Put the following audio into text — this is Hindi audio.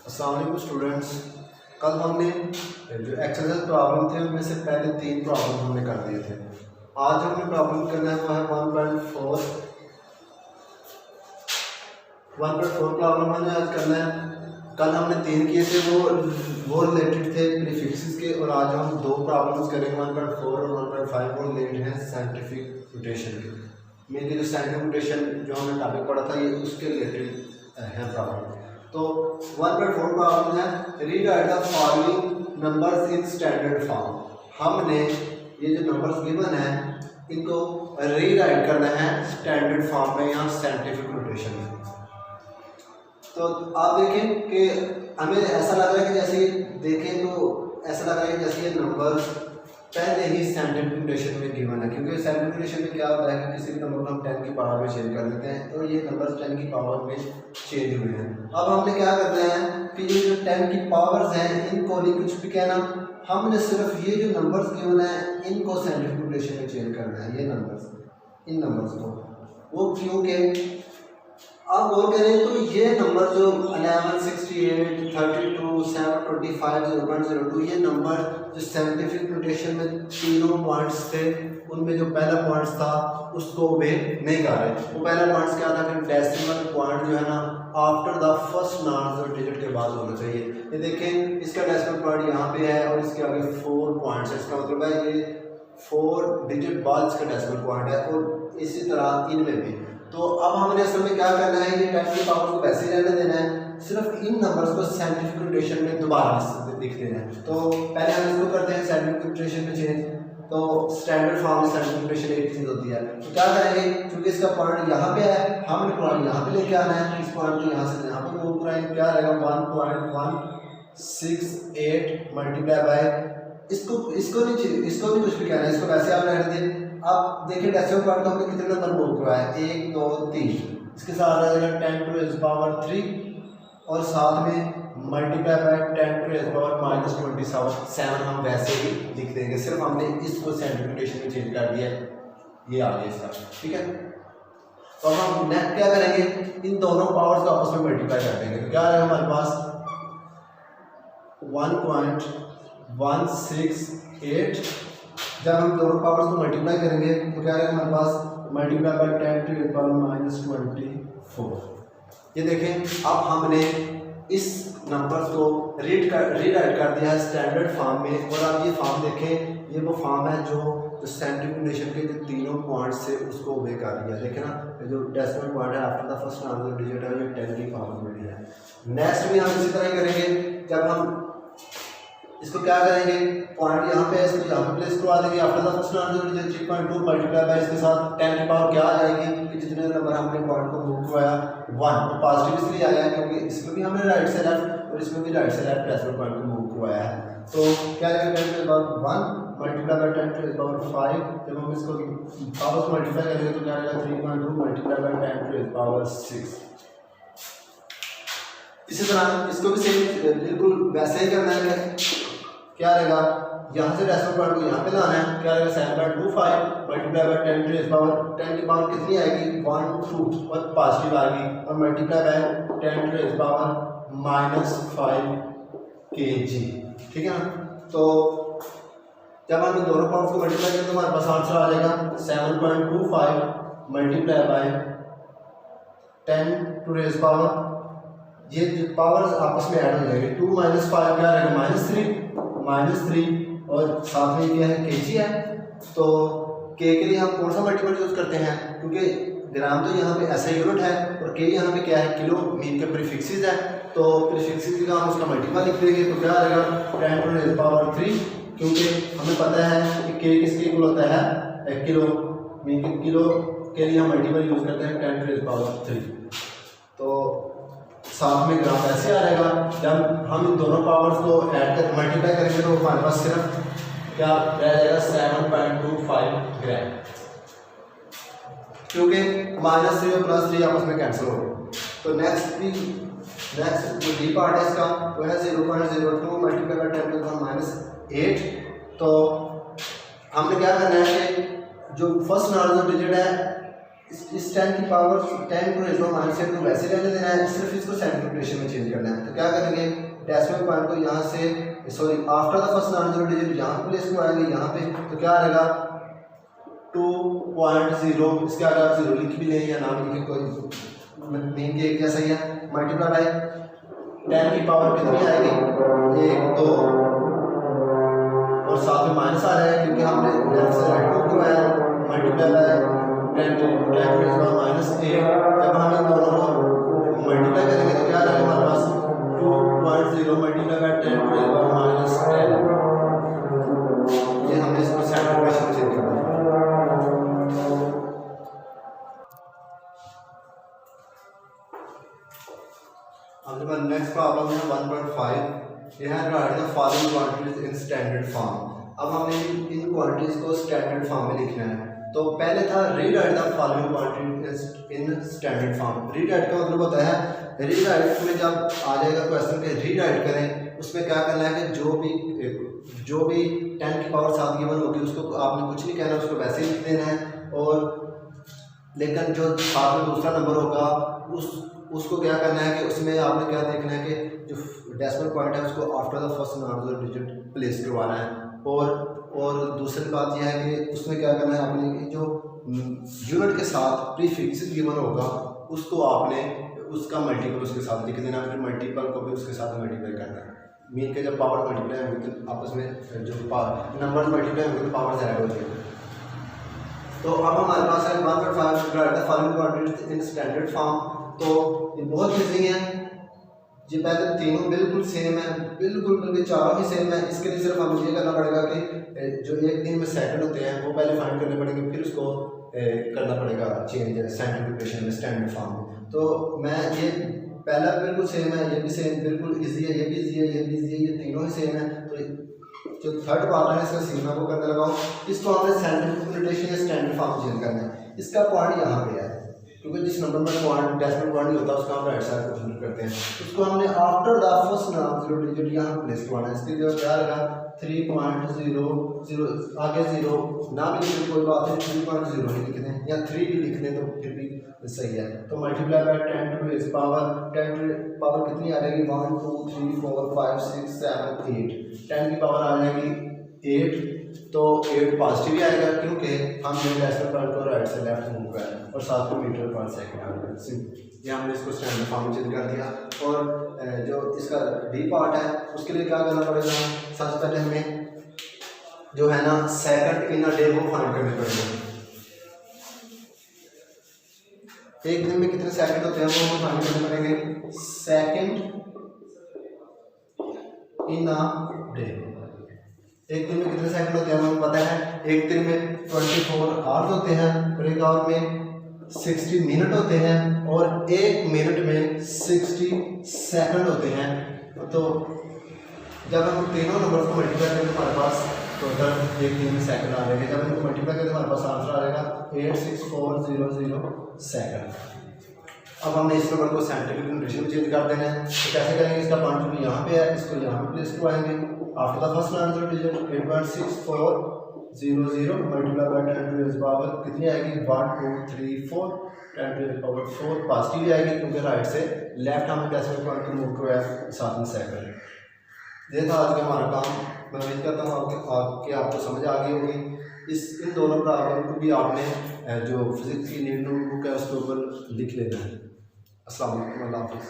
अस्सलाम वालेकुम स्टूडेंट्स। कल हमने जो एक्सरसाइज प्रॉब्लम थे उनमें से पहले 3 प्रॉब्लम हमने कर दिए थे। आज हमने प्रॉब्लम करना है वो है 1.4 प्रॉब्लम हमने आज करना है। कल हमने 3 किए थे, वो रिलेटेड थे प्रीफिक्सेस के, और आज हम 2 प्रॉब्लम्स करेंगे 1.4 और 1.5। वो रिलेटेड हैं साइंटिफिक नोटेशन के। मेनली जो साइंटिफिक नोटेशन जो हमने टॉपिक पढ़ा था ये उसके रिलेटेड है प्रॉब्लम। तो 1.4 प्रॉब्लम है, rewrite the following numbers in standard form. हमने ये जो नंबर्स गिवन है इनको रीराइट करना है स्टैंडर्ड फॉर्म में या साइंटिफिक नोटेशन में। तो आप देखें कि हमें ऐसा लग रहा है कि जैसे देखें तो ऐसा लग रहा है कि जैसे ये नंबर पहले ही साइंटिफिक नोटेशन में गिवन है, क्योंकि साइंटिफिक नोटेशन में क्या होता है कि किसी भी नंबर को हम 10 की पावर में चेंज कर देते हैं और ये नंबर 10 की पावर में चेंज हुए हैं। अब हमने क्या करना है कि ये जो 10 की पावर्स हैं इनको नहीं कुछ भी कहना, हमने सिर्फ ये जो नंबर्स गिवन है इनको साइंटिफिक नोटेशन में चेंज करना है। ये नंबर्स, इन नंबर्स को, वो क्योंकि आप गौर करें तो ये नंबर जो 11, 68, 32, 725, 0.02 ये नंबर जो साइंटिफिक नोटेशन में तीनों पॉइंट्स थे उनमें जो पहला पॉइंट्स था उसको वे नहीं कर रहे। वो पहला पॉइंट्स क्या था कि डेसिमल पॉइंट जो है ना after the first non digit के बाद होना चाहिए। ये देखें इसका डेसिमल पॉइंट यहाँ पे है और इसके आगे 4 पॉइंट्स है, इसका मतलब है ये 4 डिजिट बाद इसका डेसिमल पॉइंट है, और इसी तरह इनमें भी। तो अब हमने असल में क्या करना है, ये 10 की पावर को वैसे ही रहने देना है, सिर्फ इन नंबर्स को साइंटिफिक नोटेशन में दोबारा लिख देना है। तो पहले हम इसको करते हैं साइंटिफिक नोटेशन में चेंज। तो स्टैंडर्ड फॉर्म में साइंटिफिक नोटेशन एक चीज़ होती है, तो क्या करेंगे क्योंकि इसका पॉइंट यहाँ पे है हमने पॉइंट यहाँ पे लेके आना है, इस पॉइंट को यहाँ से यहाँ पे मूव कराएंगे, क्या रहेगा 1.168 मल्टीप्लाई बाय इसको नहीं कुछ भी कहना है, इसको वैसे आप रहने दें। अब देखिए डेसिमल पॉइंट को हमने कितने नंबर मूव करवाया है 1, 2, 3, इसके साथ आ जाएगा 10 टू द पावर 3 और साथ में multiply by 10 to the power -27 हम वैसे ही लिख देंगे, सिर्फ हमने इसको साइंटिफिक नोटेशन में चेंज कर दिया है। ये आ गया इसका, ठीक है। तो अब हम नेक्स्ट क्या करेंगे, इन दोनों पावर्स को आपस में मल्टीप्लाई कर देंगे। तो क्या रहेगा हमारे पास 1.168, जब हम दोनों पावर्स को मल्टीप्लाई करेंगे तो क्या रहेगा हमारे पास multiply by 10 to the power -24। ये देखें अब हमने इस नंबर्स को रीराइट कर दिया है स्टैंडर्ड फॉर्म में, और आप ये फॉर्म देखें, ये वो फॉर्म है जो साइंटिफिक नोटेशन के जो तीनों पॉइंट्स से उसको वे कर दिया। देखें ना, जो डेसिमल पॉइंट है after the first non digit है ये 10 की पावर में है। नेक्स्ट भी हम इसी तरह करेंगे, जब हम इसको क्या करेंगे पॉइंट यहाँ पे है इसको यहाँ पे प्लेस करवा देंगे after the first non digit 3.2 multiply bye इसके साथ 10 की पावर क्या आ जाएगी कि जितने नंबर हमने पॉइंट को मूव करवाया 1, तो पॉजिटिव इसलिए आया क्योंकि इसमें भी हमने राइट से लेफ्ट और इसमें भी राइट से लेफ्ट डेसिमल पॉइंट को मूव करवाया है। तो क्या आएगा 10 to the power 1 multiply by 10 to the power 5, जब हम इसको पावर को मल्टीप्लाई करेंगे तो क्या आएगा 3.2 multiply by 10 to the power 6। इसी तरह इसको भी सेम बिल्कुल वैसे ही करना है। क्या रहेगा यहाँ से डेसिमल पॉइंट को यहाँ पे लाना है, क्या रहेगा 7.25 multiply by 10 to the power 10 की पावर कितनी आएगी 1, 2 और पॉजिटिव आएगी, और multiply by 10 to the power -5 kg, ठीक है ना। तो जब हम इन दोनों पावर्स को मल्टीप्लाई करें तो हमारे पास आंसर आ जाएगा 7.25 multiply by 10 to the power, ये पावर्स आपस में ऐड हो जाएंगे, 2 - 5 क्या रहेगा -3 और साथ में क्या है kg है। तो k के लिए हम कौन सा मल्टीपल यूज करते हैं, क्योंकि ग्राम तो यहाँ पे ऐसा यूनिट है और k यहाँ पे क्या है किलो, मीन के प्रीफिक्सेस है, तो प्रीफिक्सेस का हम उसका मल्टीपल लिख देंगे। तो क्या रहेगा 10 टू द पावर 3, क्योंकि हमें पता है कि k किसके इक्वल होता है 1 किलो, मीन के किलो के लिए हम मल्टीपल यूज करते हैं 10 टू द पावर 3। तो साथ में ग्राम ऐसे आ जाएगा, जब हम इन दोनों पावर्स को ऐड कर मल्टीप्लाई करेंगे तो हमारे पास सिर्फ क्या रह जाएगा 7.25 ग्राम, क्योंकि -3 और +3 आपस में कैंसिल हो गए। तो नेक्स्ट जो डी पार्ट है इसका वो है 0.02 multiply by 10 to the power -8। तो हमने क्या करना है कि जो फर्स्ट नॉन डिजिट है इस 10 की पावर 10 को रेज़ माइनस 8 को वैसे रहने देना है, सिर्फ इसको सेंट्रल रोटेशन में चेंज करना है। तो क्या करेंगे, डेसिमल पॉइंट को यहाँ से sorry after the first non zero digit यहाँ पे प्लेस करवाएंगे यहाँ पे, तो क्या आएगा 2.0, इसके आगे आप 0 लिख भी लें या ना लिखें, कोई मीन के एक जैसा ही है। मल्टीप्लाई 10 की पावर कितनी आएगी, 1 2 और साथ में माइनस आ रहा है क्योंकि हमने लेफ्ट से राइट मूव करवाया है। मल्टीप्लाई 10 माइनस 8, जब हम इन दोनों को मल्टीप्लाई करेंगे तो क्या आ जाएगा हमारे पास 2.0 मल्टीप्लाई बाय 10 माइनस 10। ये हमने इसको सेंट्रल रोटेशन में चेंज करना है। अब हमारा नेक्स्ट प्रॉब्लम है 1.5। यह है right the following quantities in standard form. अब हमें इन क्वांटिटीज को स्टैंडर्ड फॉर्म में लिखना है। तो पहले था rewrite the following quantities in standard form. Rewrite का मतलब होता है, रीराइट में जब आ जाएगा क्वेश्चन के रीराइट करें, उसमें क्या करना है कि जो भी 10 की पावर 7 गिवन होगी उसको आपने कुछ नहीं कहना, उसको वैसे ही लिख देना है। और लेकिन जो साथ में दूसरा नंबर होगा उसको क्या करना है कि उसमें आपने क्या देखना है कि जो डेसिमल पॉइंट है उसको after the first non zero digit place करवाना है। और दूसरी बात यह है कि उसमें क्या करना है आपने कि जो यूनिट के साथ प्रीफिक्स गिवन होगा उसको आपने उसका मल्टीपल उसके साथ लिख देना, फिर मल्टीपल को भी उसके साथ मल्टीप्लाई करना है। मीन के जब पावर मल्टीप्लाई होगी तो आपस में जो नंबर मल्टीप्लाई होंगे तो पावर ऐड हो जाएगी। तो अब हमारे पास है 1.5 right the following quantities in standard form. तो ये बहुत ईजी है, ये पहले तीनों बिल्कुल सेम है, बिल्कुल चारों ही सेम है। इसके लिए सिर्फ हमें ये करना पड़ेगा कि जो एक दिन में सेकंड होते हैं वो पहले फाइंड करने पड़ेंगे, फिर उसको करना पड़ेगा चेंज सेंट्रल रोटेशन में स्टैंडर्ड फॉर्म में। तो मैं ये पहला बिल्कुल सेम है, ये भी सेम बिल्कुल ईजी है, ये भी ईजी है, ये भी ईजी है, ये तीनों ही सेम है। तो जो थर्ड पार्ट है इसका सीमा को करने लगाओ, इसको हमने सेंट्रल रोटेशन या स्टैंडर्ड फॉर्म चेंज करना है। इसका पॉइंट यहाँ पे है क्योंकि जिस नंबर में पॉइंट डेसिमल पॉइंट नहीं होता उसका हम राइट साइड को कंसीडर करते हैं। उसको हमने after the first non zero digit यहाँ प्लेस करवाना है। इसके लिए क्या लगा 3.00 आगे 0 ना भी लिखे कोई बात नहीं, 3.0 ही लिख दें या 3 भी लिख दें तो फिर भी सही है। तो मल्टीप्लाई बाय 10 टू इस पावर 10 टू पावर कितनी आ जाएगी 1 2 3 4 5 6 7 8, 10 की पावर आ जाएगी 8। तो 8 पॉजिटिव ही आएगा क्योंकि हमने डेसिमल पॉइंट को राइट से लेफ्ट मूव किया और साथ में मीटर पर सेकंड आ गया। ये हमने इसको स्टैंडर्ड फॉर्म में चेंज कर दिया। और जो इसका डी पार्ट है उसके लिए क्या करना पड़ेगा, सबसे पहले हमें जो है ना सेकंड इन अ डे वो फाइंड करने पड़ेंगे। एक दिन में कितने सेकंड होते हैं वो हमें फाइंड करने पड़ेंगे। सेकंड इन अ डे, एक दिन में कितने सेकंड होते हैं हमें पता है। एक दिन में 24 आवर्स होते हैं और एक आवर में 60 मिनट होते हैं और एक मिनट में 60 सेकंड होते हैं। तो जब हम तीनों नंबर को मल्टीप्लाई करेंगे हमारे पास टोटल एक दिन में सेकंड आ जाएगा। जब इनको मल्टीप्लाई करेंगे हमारे पास आंसर आ जाएगा 86400 सेकंड। अब हमने इस नंबर को साइंटिफिक नोटेशन में चेंज कर देना है। तो कैसे करेंगे, इसका पॉइंट भी यहाँ पे है, इसको यहाँ पे प्लेस करवाएंगे। After the first non zero digit 8.6400 multiply by 10 to the power कितनी आएगी 1 2 3 4, 10 टू द पावर 4 पॉजिटिव आएगी क्योंकि राइट से लेफ्ट हमने डेसिमल पॉइंट को मूव किया साथ में सेकंड। ये था आज का हमारा काम। मैं उम्मीद करता हूँ कि आपको समझ आ गई होगी। इन दोनों प्रॉब्लम को भी आपने जो फिजिक्स की न्यू बुक है उसके ऊपर लिख लेना है। अस्सलाम वालेकुम, अल्लाह हाफ़िज़।